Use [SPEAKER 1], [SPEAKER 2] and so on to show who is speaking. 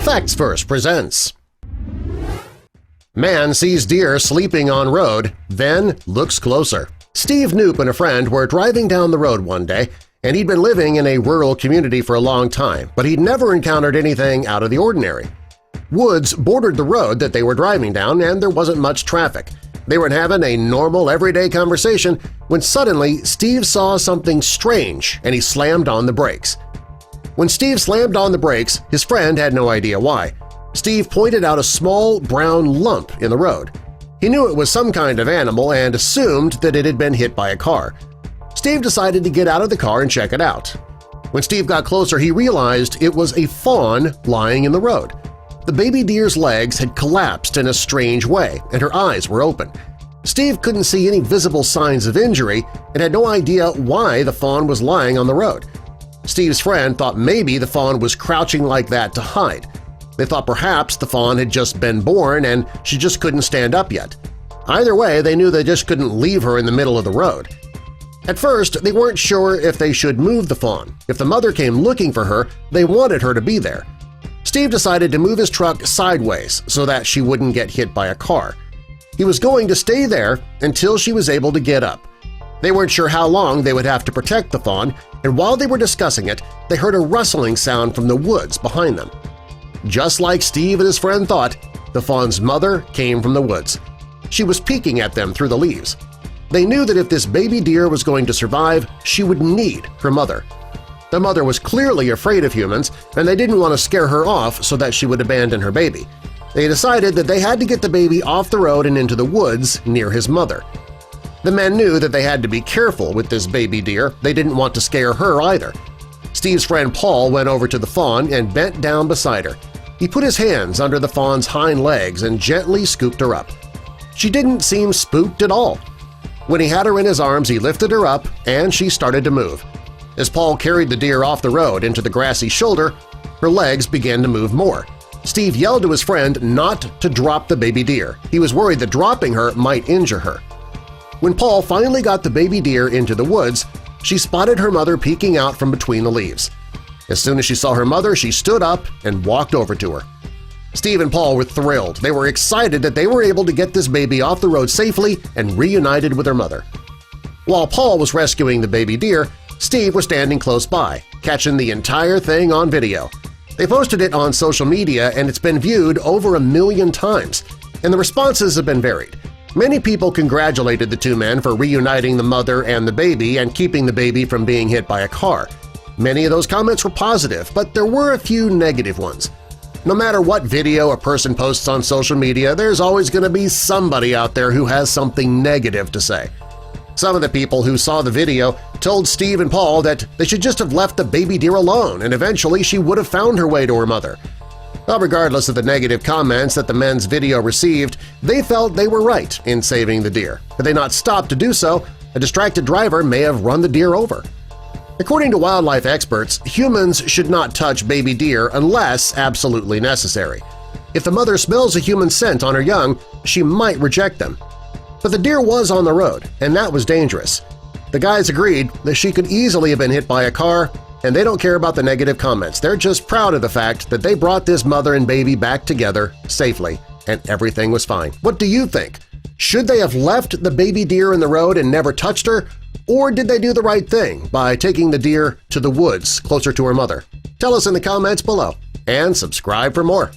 [SPEAKER 1] Facts Verse presents. Man sees deer sleeping on road, then looks closer. Steve Knoop and a friend were driving down the road one day, and he'd been living in a rural community for a long time, but he'd never encountered anything out of the ordinary. Woods bordered the road that they were driving down, and there wasn't much traffic. They were having a normal, everyday conversation when suddenly Steve saw something strange and he slammed on the brakes. When Steve slammed on the brakes, his friend had no idea why. Steve pointed out a small brown lump in the road. He knew it was some kind of animal and assumed that it had been hit by a car. Steve decided to get out of the car and check it out. When Steve got closer, he realized it was a fawn lying in the road. The baby deer's legs had collapsed in a strange way, and her eyes were open. Steve couldn't see any visible signs of injury and had no idea why the fawn was lying on the road. Steve's friend thought maybe the fawn was crouching like that to hide. They thought perhaps the fawn had just been born and she just couldn't stand up yet. Either way, they knew they just couldn't leave her in the middle of the road. At first, they weren't sure if they should move the fawn. If the mother came looking for her, they wanted her to be there. Steve decided to move his truck sideways so that she wouldn't get hit by a car. He was going to stay there until she was able to get up. They weren't sure how long they would have to protect the fawn, and while they were discussing it, they heard a rustling sound from the woods behind them. Just like Steve and his friend thought, the fawn's mother came from the woods. She was peeking at them through the leaves. They knew that if this baby deer was going to survive, she would need her mother. The mother was clearly afraid of humans, and they didn't want to scare her off so that she would abandon her baby. They decided that they had to get the baby off the road and into the woods near his mother. The men knew that they had to be careful with this baby deer. They didn't want to scare her either. Steve's friend Paul went over to the fawn and bent down beside her. He put his hands under the fawn's hind legs and gently scooped her up. She didn't seem spooked at all. When he had her in his arms, he lifted her up and she started to move. As Paul carried the deer off the road into the grassy shoulder, her legs began to move more. Steve yelled to his friend not to drop the baby deer. He was worried that dropping her might injure her. When Paul finally got the baby deer into the woods, she spotted her mother peeking out from between the leaves. As soon as she saw her mother, she stood up and walked over to her. Steve and Paul were thrilled. They were excited that they were able to get this baby off the road safely and reunited with her mother. While Paul was rescuing the baby deer, Steve was standing close by, catching the entire thing on video. They posted it on social media and it's been viewed over 1 million times, and the responses have been varied. Many people congratulated the two men for reuniting the mother and the baby and keeping the baby from being hit by a car. Many of those comments were positive, but there were a few negative ones. No matter what video a person posts on social media, there's always going to be somebody out there who has something negative to say. Some of the people who saw the video told Steve and Paul that they should just have left the baby deer alone and eventually she would have found her way to her mother. Well, regardless of the negative comments that the men's video received, they felt they were right in saving the deer. Had they not stopped to do so, a distracted driver may have run the deer over. According to wildlife experts, humans should not touch baby deer unless absolutely necessary. If the mother smells a human scent on her young, she might reject them. But the deer was on the road, and that was dangerous. The guys agreed that she could easily have been hit by a car, and they don't care about the negative comments. They're just proud of the fact that they brought this mother and baby back together safely, and everything was fine. What do you think? Should they have left the baby deer in the road and never touched her? Or did they do the right thing by taking the deer to the woods closer to her mother? Tell us in the comments below, and subscribe for more.